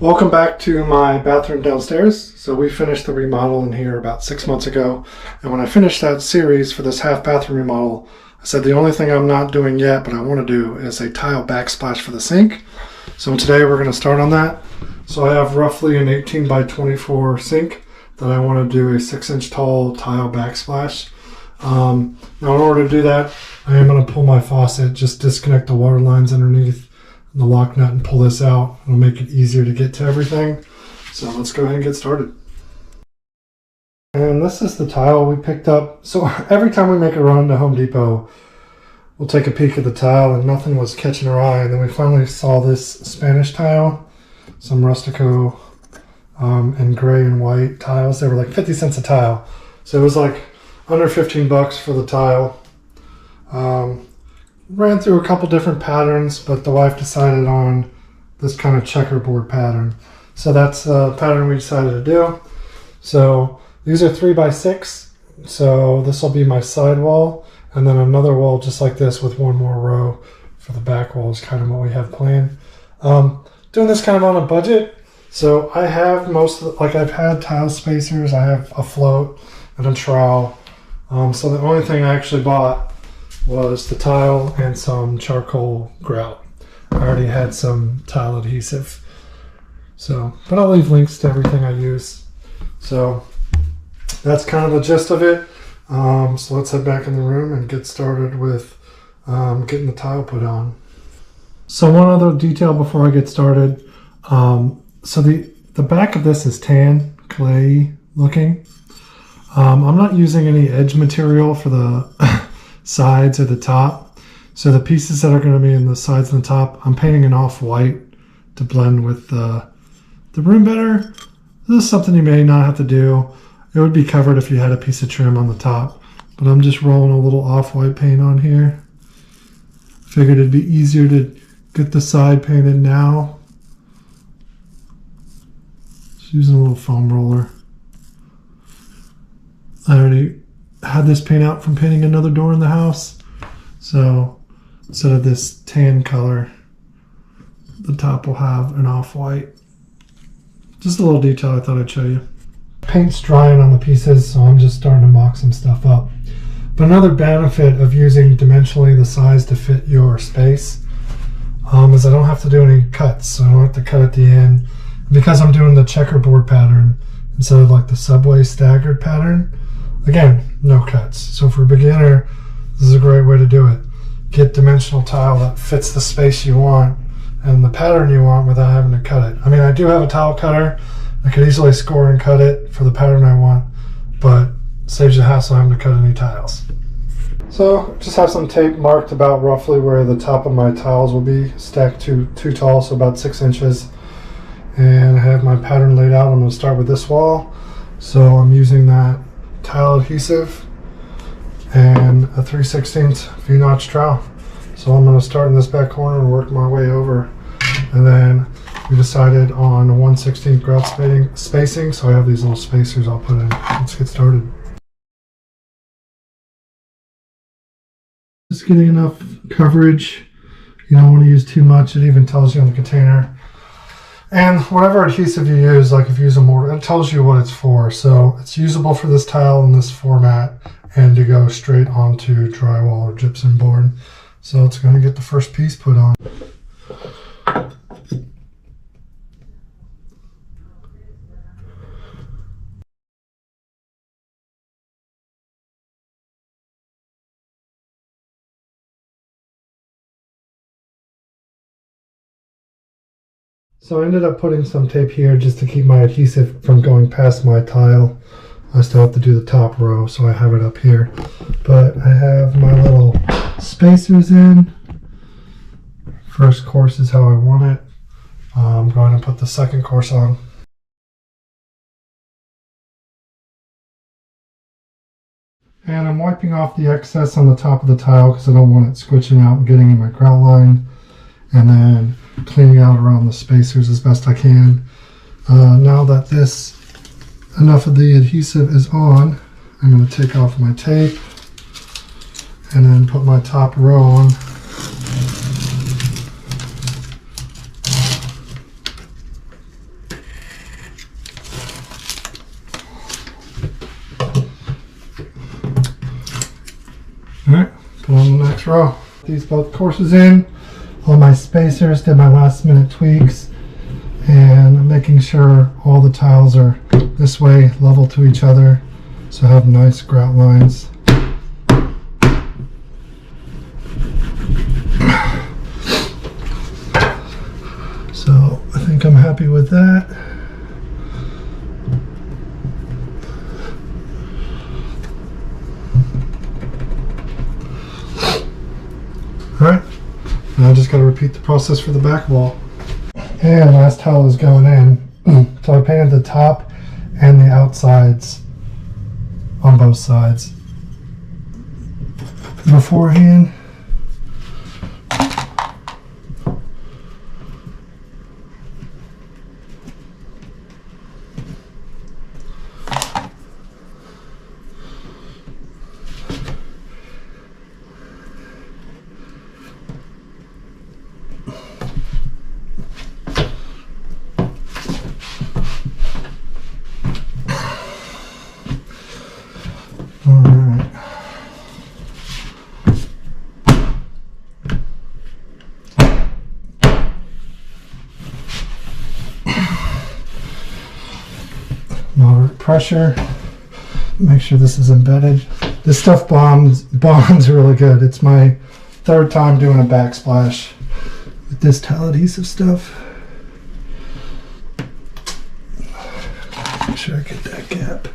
Welcome back to my bathroom downstairs. So we finished the remodel in here about 6 months ago. And when I finished that series for this half bathroom remodel, I said the only thing I'm not doing yet, but I want to do is a tile backsplash for the sink. So today we're going to start on that. So I have roughly an 18 by 24 sink that I want to do a 6-inch tall tile backsplash. Now in order to do that, I am going to pull my faucet, just disconnect the water lines underneath the lock nut and pull this out. It'll make it easier to get to everything. So let's go ahead and get started. And this is the tile we picked up. So every time we make a run to Home Depot, we'll take a peek at the tile and nothing was catching our eye. And then we finally saw this Spanish tile, some Rustico and gray and white tiles. They were like 50 cents a tile. So it was like under 15 bucks for the tile. Ran through a couple different patterns, but the wife decided on this kind of checkerboard pattern. So that's the pattern we decided to do. So these are 3x6. So this will be my side wall, and then another wall just like this with one more row for the back wall is kind of what we have planned. Doing this kind of on a budget. So I have I've had tile spacers, I have a float and a trowel. So the only thing I actually bought was the tile and some charcoal grout. I already had some tile adhesive. But I'll leave links to everything I use. So that's kind of the gist of it. So let's head back in the room and get started with getting the tile put on. So one other detail before I get started. So the back of this is tan, clay looking. I'm not using any edge material for the sides or the top. So the pieces that are going to be in the sides and the top, I'm painting an off-white to blend with the room better. This is something you may not have to do. It would be covered if you had a piece of trim on the top, but I'm just rolling a little off-white paint on here. Figured it'd be easier to get the side painted now. Just using a little foam roller. I already had this paint out from painting another door in the house. So instead of this tan color, the top will have an off-white. Just a little detail I thought I'd show you. Paint's drying on the pieces, so I'm just starting to mock some stuff up. But another benefit of using dimensionally the size to fit your space is I don't have to do any cuts. So I don't have to cut at the end. Because I'm doing the checkerboard pattern instead of like the subway staggered pattern, again, no cuts. So for a beginner, this is a great way to do it. Get dimensional tile that fits the space you want and the pattern you want without having to cut it. I mean, I do have a tile cutter. I could easily score and cut it for the pattern I want, but it saves you the hassle having to cut any tiles. So just have some tape marked about roughly where the top of my tiles will be, stacked too tall, so about 6 inches. And I have my pattern laid out. I'm going to start with this wall. So I'm using that tile adhesive and a 3/16 V-notch trowel. So I'm going to start in this back corner and work my way over. And then we decided on a 1/16 grout spacing, so I have these little spacers I'll put in. Let's get started. Just getting enough coverage. You don't want to use too much. It even tells you on the container. And whatever adhesive you use, like if you use a mortar, it tells you what it's for. So it's usable for this tile in this format and to go straight onto drywall or gypsum board. So it's going to get the first piece put on. So I ended up putting some tape here just to keep my adhesive from going past my tile. I still have to do the top row, so I have it up here. But I have my little spacers in. First course is how I want it. I'm going to put the second course on. And I'm wiping off the excess on the top of the tile because I don't want it squishing out and getting in my grout line. And then cleaning out around the spacers as best I can. Now that enough of the adhesive is on, I'm going to take off my tape and then put my top row on. next row. These both courses in, all my spacers, did my last minute tweaks, and I'm making sure all the tiles are this way, level to each other, so I have nice grout lines. So I think I'm happy with that. Alright, now I just got to repeat the process for the back wall. And last tile is going in. So I painted the top and the outsides on both sides beforehand. Moderate pressure. Make sure this is embedded. This stuff bonds really good. It's my third time doing a backsplash with this tile adhesive stuff. Make sure I get that gap.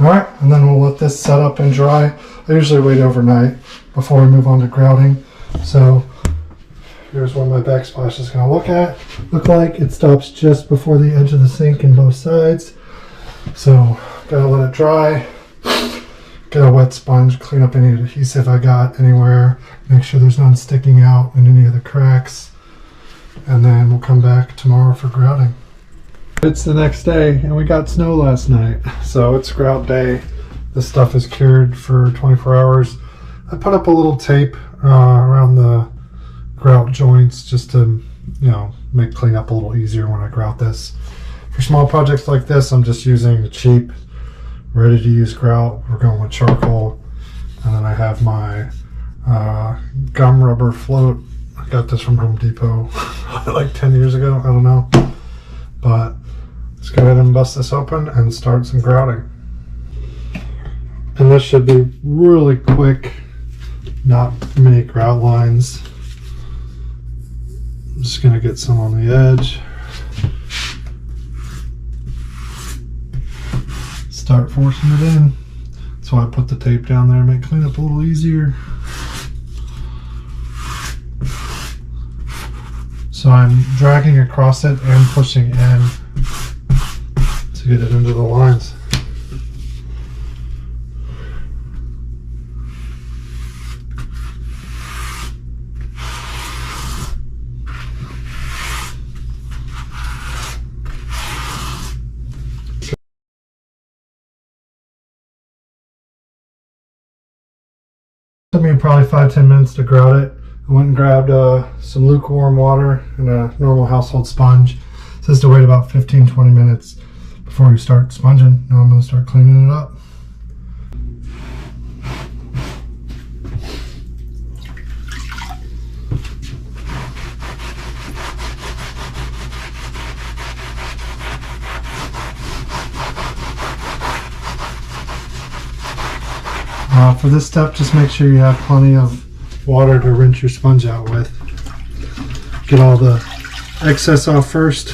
Alright, and then we'll let this set up and dry. I usually wait overnight before we move on to grouting. So here's what my backsplash is going to look like. It stops just before the edge of the sink in both sides. So gotta let it dry. Get a wet sponge, clean up any adhesive I got anywhere. Make sure there's none sticking out in any of the cracks. And then we'll come back tomorrow for grouting. It's the next day and we got snow last night. So it's grout day. This stuff is cured for 24 hours. I put up a little tape around the grout joints just to, you know, make cleanup a little easier when I grout this. For small projects like this, I'm just using the cheap, ready to use grout. We're going with charcoal. And then I have my gum rubber float. I got this from Home Depot like 10 years ago, I don't know. But let's go ahead and bust this open and start some grouting. And this should be really quick, not many grout lines. I'm just going to get some on the edge. Start forcing it in. That's why I put the tape down there, make cleanup a little easier. So I'm dragging across it and pushing in to get it into the lines. Took me probably 5-10 minutes to grout it. I went and grabbed some lukewarm water and a normal household sponge. It says to wait about 15-20 minutes before you start sponging. Now I'm going to start cleaning it up. For this step, just make sure you have plenty of water to rinse your sponge out with. Get all the excess off first.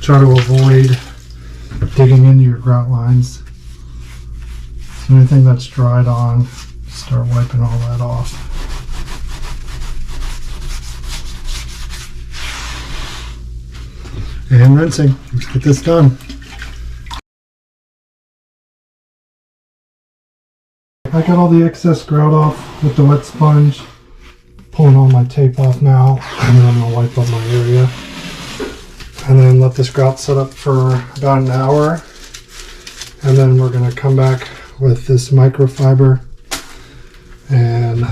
Try to avoid digging into your grout lines. So anything that's dried on, start wiping all that off. And rinsing. Let's get this done. I got all the excess grout off with the wet sponge. Pulling all my tape off now, and then I'm going to wipe up my area. And then let this grout set up for about an hour. And then we're going to come back with this microfiber and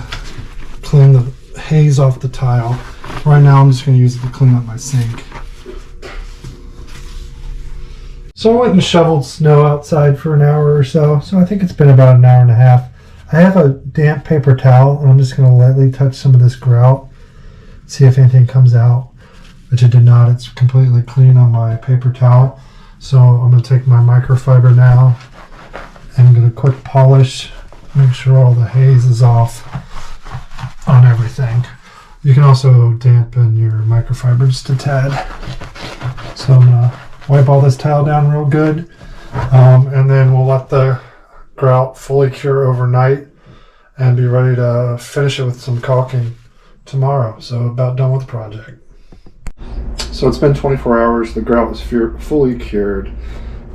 clean the haze off the tile. Right now I'm just going to use it to clean up my sink. So I went and shoveled snow outside for an hour or so. So I think it's been about an hour and a half. I have a damp paper towel, and I'm just going to lightly touch some of this grout, see if anything comes out, which it did not. It's completely clean on my paper towel. So I'm going to take my microfiber now and get a quick polish, make sure all the haze is off on everything. You can also dampen your microfiber just a tad. So I'm going to wipe all this towel down real good, and then we'll let the grout fully cure overnight and be ready to finish it with some caulking tomorrow. So about done with the project. So it's been 24 hours. The grout was fully cured.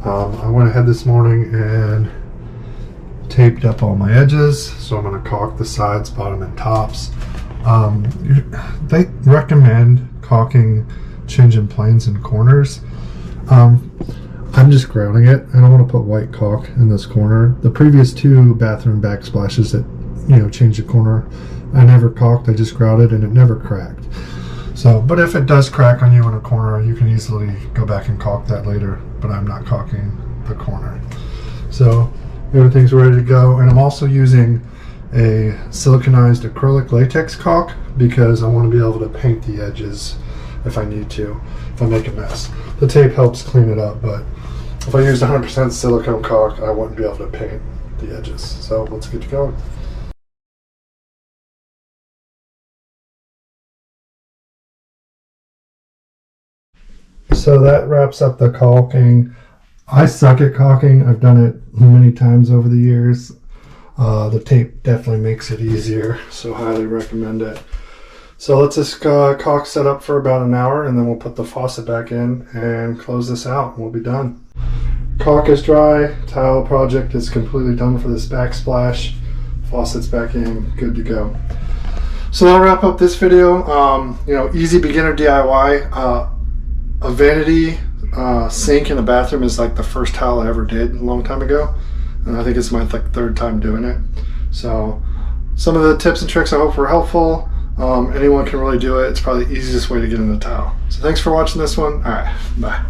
I went ahead this morning and taped up all my edges. So I'm going to caulk the sides, bottom, and tops. They recommend caulking, changing planes and corners. I'm just grouting it. I don't want to put white caulk in this corner. The previous two bathroom backsplashes that changed the corner, I never caulked. I just grouted and it never cracked. So, but if it does crack on you in a corner, you can easily go back and caulk that later. But I'm not caulking the corner. So everything's ready to go, and I'm also using a siliconized acrylic latex caulk because I want to be able to paint the edges if I need to, if I make a mess. The tape helps clean it up, but if I used 100% silicone caulk, I wouldn't be able to paint the edges. So let's get going. So that wraps up the caulking. I suck at caulking. I've done it many times over the years. The tape definitely makes it easier, so highly recommend it. So let's just caulk set up for about an hour, and then we'll put the faucet back in and close this out, and we'll be done. Caulk is dry. Tile project is completely done for this backsplash. Faucet's back in, good to go. So that'll wrap up this video. Easy beginner DIY. A vanity sink in the bathroom is like the first tile I ever did a long time ago, and I think it's my third time doing it. So some of the tips and tricks I hope were helpful. Anyone can really do it. It's probably the easiest way to get in the tile. So thanks for watching this one. All right, bye.